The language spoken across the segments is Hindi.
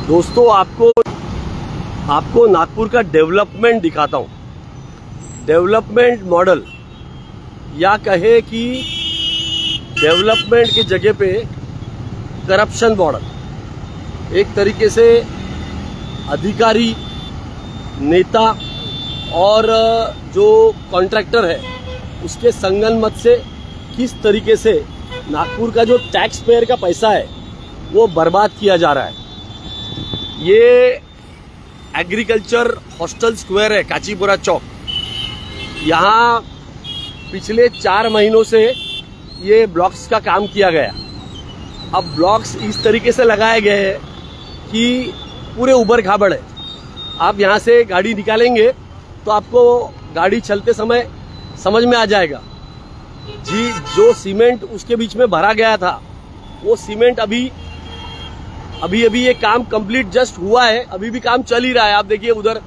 दोस्तों आपको नागपुर का डेवलपमेंट दिखाता हूँ। डेवलपमेंट मॉडल या कहे कि डेवलपमेंट की जगह पे करप्शन मॉडल। एक तरीके से अधिकारी, नेता और जो कॉन्ट्रैक्टर है उसके संगनमत से किस तरीके से नागपुर का जो टैक्स पेयर का पैसा है वो बर्बाद किया जा रहा है। ये एग्रीकल्चर हॉस्टल स्क्वायर है, काचीपुरा चौक। यहाँ पिछले 4 महीनों से ये ब्लॉक्स का काम किया गया। अब ब्लॉक्स इस तरीके से लगाए गए हैं कि पूरे उबड़ खाबड़ है। आप यहाँ से गाड़ी निकालेंगे तो आपको गाड़ी चलते समय समझ में आ जाएगा जी, जो सीमेंट उसके बीच में भरा गया था वो सीमेंट अभी ये काम कंप्लीट जस्ट हुआ है, अभी भी काम चल ही रहा है। आप देखिए उधर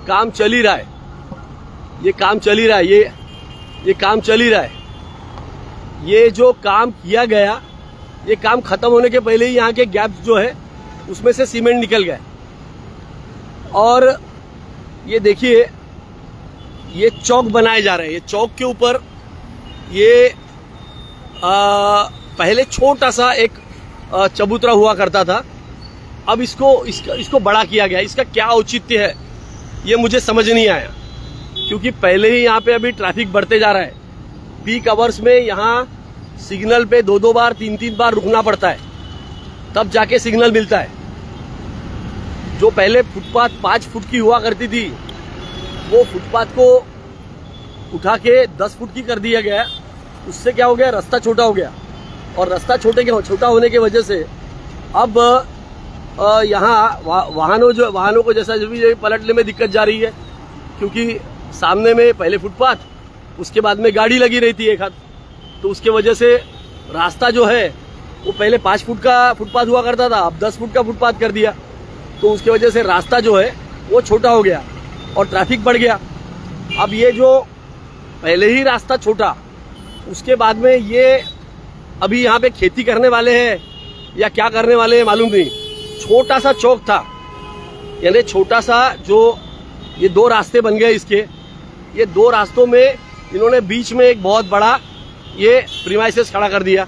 काम चल ही रहा है, ये काम चल ही रहा है, ये काम चल ही रहा है। ये जो काम किया गया, ये काम खत्म होने के पहले ही यहाँ के गैप्स जो है उसमें से सीमेंट निकल गए। और ये देखिए, ये चौक बनाए जा रहे हैं। ये चौक के ऊपर ये पहले छोटा सा एक चबूतरा हुआ करता था, अब इसको बड़ा किया गया। इसका क्या औचित्य है ये मुझे समझ नहीं आया, क्योंकि पहले ही यहाँ पे अभी ट्रैफिक बढ़ते जा रहा है। पीक आवर्स में यहाँ सिग्नल पे 2-2 बार 3-3 बार रुकना पड़ता है, तब जाके सिग्नल मिलता है। जो पहले फुटपाथ 5 फुट की हुआ करती थी, वो फुटपाथ को उठा के 10 फुट की कर दिया गया। उससे क्या हो गया, रास्ता छोटा हो गया। और रास्ता छोटा होने की वजह से अब यहाँ वाहनों को जैसा भी पलटने में दिक्कत जा रही है, क्योंकि सामने में पहले फुटपाथ, उसके बाद में गाड़ी लगी रहती है एक हाथ, तो उसके वजह से रास्ता जो है वो पहले 5 फुट का फुटपाथ हुआ करता था, अब 10 फुट का फुटपाथ कर दिया। तो उसकी वजह से रास्ता जो है वो छोटा हो गया और ट्रैफिक बढ़ गया। अब ये जो पहले ही रास्ता छोटा, उसके बाद में ये अभी यहाँ पे खेती करने वाले हैं या क्या करने वाले हैं मालूम नहीं। छोटा सा चौक था, यानी छोटा सा जो ये 2 रास्ते बन गए इसके, ये 2 रास्तों में इन्होंने बीच में एक बहुत बड़ा ये प्रीमाइसेस खड़ा कर दिया।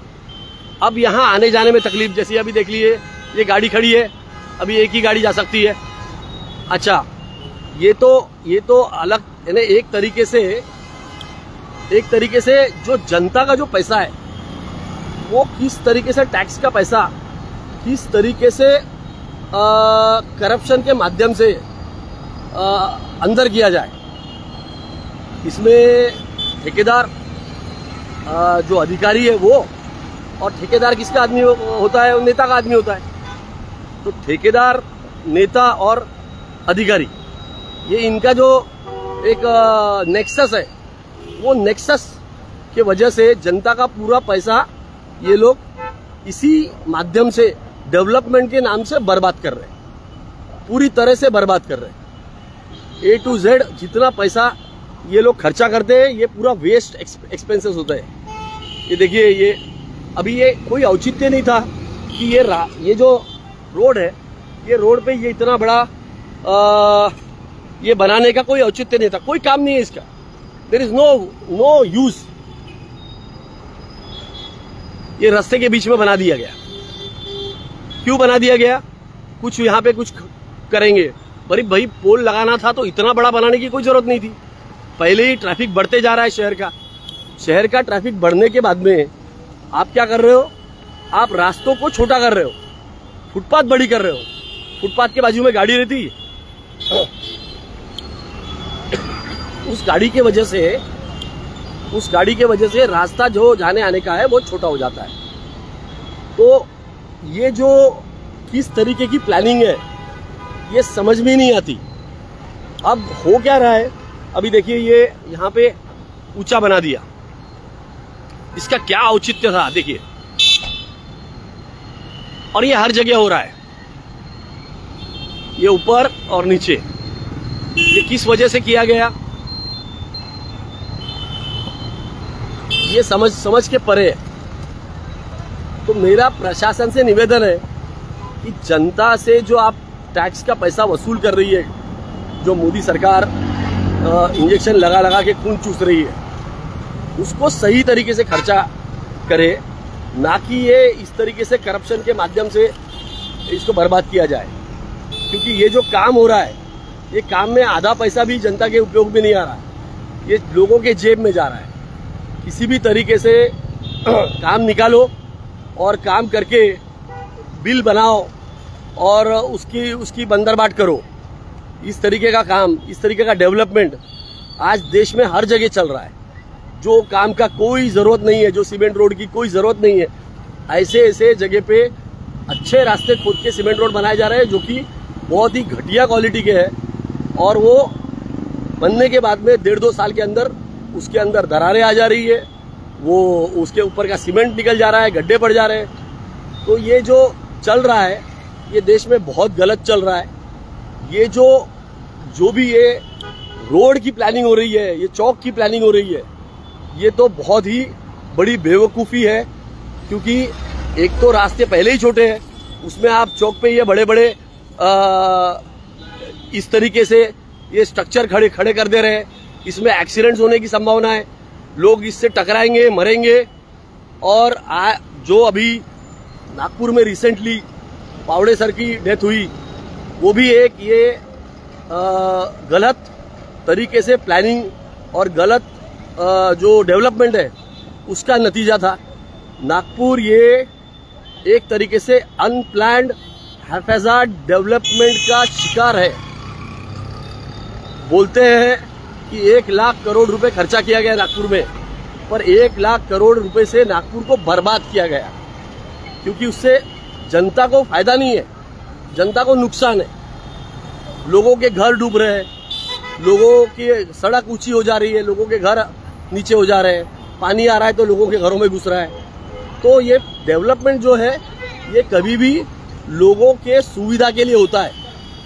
अब यहाँ आने जाने में तकलीफ, जैसे अभी देख लीजिए ये गाड़ी खड़ी है, अभी एक ही गाड़ी जा सकती है। अच्छा, ये तो अलग, यानी एक तरीके से जो जनता का जो पैसा है वो किस तरीके से टैक्स का पैसा किस तरीके से करप्शन के माध्यम से अंदर किया जाए। इसमें ठेकेदार जो अधिकारी है वो, और ठेकेदार किसका आदमी होता है, नेता का आदमी होता है। तो ठेकेदार, नेता और अधिकारी, ये इनका जो एक नेक्सस है, वो नेक्सस के वजह से जनता का पूरा पैसा ये लोग इसी माध्यम से डेवलपमेंट के नाम से बर्बाद कर रहे हैं, पूरी तरह से बर्बाद कर रहे हैं। A to Z जितना पैसा ये लोग खर्चा करते हैं, ये पूरा वेस्ट एक्सपेंसेस होता है। ये देखिए, ये अभी ये कोई औचित्य नहीं था कि ये जो रोड है, ये रोड पे ये इतना बड़ा ये बनाने का कोई औचित्य नहीं था, कोई काम नहीं है इसका। There is no use. ये रास्ते के बीच में बना दिया गया। क्यों बना दिया गया? कुछ यहाँ पे कुछ करेंगे। भाई पोल लगाना था तो इतना बड़ा बनाने की कोई जरूरत नहीं थी। पहले ही ट्रैफिक बढ़ते जा रहा है शहर का ट्रैफिक बढ़ने के बाद में आप क्या कर रहे हो, आप रास्तों को छोटा कर रहे हो, फुटपाथ बड़ी कर रहे हो। फुटपाथ के बाजू में गाड़ी रहती है, उस गाड़ी के वजह से रास्ता जो जाने आने का है वो छोटा हो जाता है। तो ये जो किस तरीके की प्लानिंग है ये समझ में नहीं आती। अब हो क्या रहा है, अभी देखिए ये यहाँ पे ऊंचा बना दिया, इसका क्या औचित्य था देखिए। और ये हर जगह हो रहा है, ये ऊपर और नीचे। ये किस वजह से किया गया ये समझ के परे है। तो मेरा प्रशासन से निवेदन है कि जनता से जो आप टैक्स का पैसा वसूल कर रही है, जो मोदी सरकार इंजेक्शन लगा लगा के खून चूस रही है, उसको सही तरीके से खर्चा करे, ना कि ये इस तरीके से करप्शन के माध्यम से इसको बर्बाद किया जाए। क्योंकि ये जो काम हो रहा है, ये काम में आधा पैसा भी जनता के उपयोग में नहीं आ रहा है, ये लोगों के जेब में जा रहा है। किसी भी तरीके से काम निकालो और काम करके बिल बनाओ और उसकी बंदरबाट करो। इस तरीके का काम, इस तरीके का डेवलपमेंट आज देश में हर जगह चल रहा है। जो काम का कोई ज़रूरत नहीं है, जो सीमेंट रोड की कोई ज़रूरत नहीं है, ऐसे ऐसे जगह पे अच्छे रास्ते खोद के सीमेंट रोड बनाए जा रहे हैं, जो कि बहुत ही घटिया क्वालिटी के हैं। और वो बनने के बाद में 1.5-2 साल के अंदर उसके अंदर दरारें आ जा रही है, वो उसके ऊपर का सीमेंट निकल जा रहा है, गड्ढे पड़ जा रहे हैं। तो ये जो चल रहा है, ये देश में बहुत गलत चल रहा है। ये जो भी ये रोड की प्लानिंग हो रही है, ये चौक की प्लानिंग हो रही है, ये तो बहुत ही बड़ी बेवकूफ़ी है। क्योंकि एक तो रास्ते पहले ही छोटे हैं, उसमें आप चौक पे ये बड़े बड़े इस तरीके से ये स्ट्रक्चर खड़े कर दे रहे हैं। इसमें एक्सीडेंट्स होने की संभावना है, लोग इससे टकराएंगे, मरेंगे। और जो अभी नागपुर में रिसेंटली पावड़े सर की डेथ हुई, वो भी एक ये गलत तरीके से प्लानिंग और गलत जो डेवलपमेंट है उसका नतीजा था। नागपुर ये एक तरीके से अनप्लान्ड हैफेजार्ड डेवलपमेंट का शिकार है। बोलते हैं कि 1 लाख करोड़ रुपए खर्चा किया गया नागपुर में, पर 1 लाख करोड़ रुपए से नागपुर को बर्बाद किया गया, क्योंकि उससे जनता को फायदा नहीं है, जनता को नुकसान है। लोगों के घर डूब रहे हैं, लोगों की सड़क ऊंची हो जा रही है, लोगों के घर नीचे हो जा रहे हैं, पानी आ रहा है तो लोगों के घरों में घुस रहा है। तो ये डेवलपमेंट जो है, ये कभी भी लोगों के सुविधा के लिए होता है,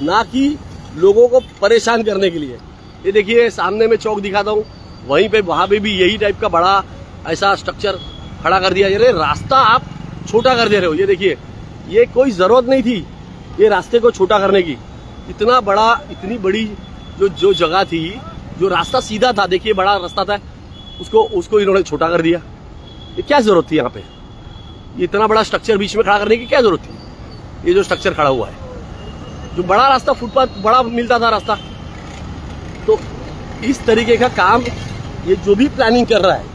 ना कि लोगों को परेशान करने के लिए। ये देखिए सामने में चौक दिखाता हूँ, वहाँ पे भी यही टाइप का बड़ा ऐसा स्ट्रक्चर खड़ा कर दिया। ये रास्ता आप छोटा कर दे रहे हो। ये देखिए, ये कोई जरूरत नहीं थी ये रास्ते को छोटा करने की। इतना बड़ा, इतनी बड़ी जो जगह थी, जो रास्ता सीधा था, देखिए बड़ा रास्ता था, उसको इन्होंने छोटा कर दिया। ये क्या जरूरत थी यहाँ पे? ये इतना बड़ा स्ट्रक्चर बीच में खड़ा करने की क्या जरूरत थी? ये जो स्ट्रक्चर खड़ा हुआ है, जो बड़ा रास्ता, फुटपाथ बड़ा मिलता था रास्ता। तो इस तरीके का काम ये जो भी प्लानिंग कर रहा है,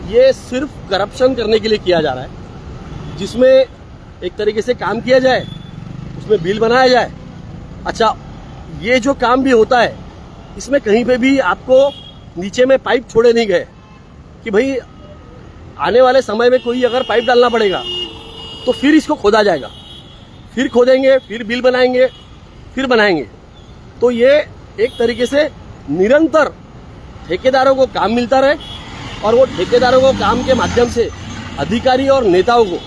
ये सिर्फ करप्शन करने के लिए किया जा रहा है, जिसमें एक तरीके से काम किया जाए, उसमें बिल बनाया जाए। अच्छा, ये जो काम भी होता है, इसमें कहीं पे भी आपको नीचे में पाइप छोड़े नहीं गए कि भाई आने वाले समय में कोई अगर पाइप डालना पड़ेगा तो फिर इसको खोदा जाएगा, फिर खोदेंगे, फिर बिल बनाएंगे, फिर बनाएंगे। तो ये एक तरीके से निरंतर ठेकेदारों को काम मिलता रहे, और वो ठेकेदारों को काम के माध्यम से अधिकारी और नेताओं को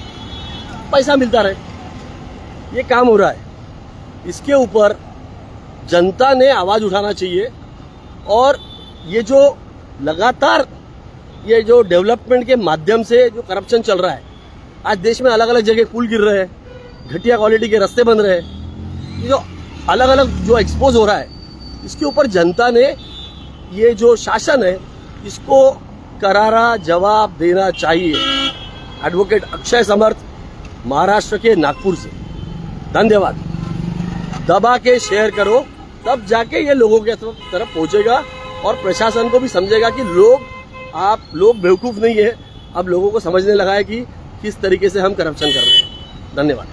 पैसा मिलता रहे। ये काम हो रहा है। इसके ऊपर जनता ने आवाज उठाना चाहिए। और ये जो लगातार ये जो डेवलपमेंट के माध्यम से जो करप्शन चल रहा है, आज देश में अलग अलग जगह पुल गिर रहे हैं, घटिया क्वालिटी के रास्ते बन रहे हैं, ये जो अलग अलग जो एक्सपोज हो रहा है, इसके ऊपर जनता ने, ये जो शासन है, इसको करारा जवाब देना चाहिए। एडवोकेट अक्षय समर्थ, महाराष्ट्र के नागपुर से। धन्यवाद। दबा के शेयर करो, तब जाके ये लोगों के तरफ पहुंचेगा और प्रशासन को भी समझेगा कि लोग बेवकूफ नहीं है। अब लोगों को समझने लगा है कि किस तरीके से हम करप्शन कर रहे हैं। धन्यवाद।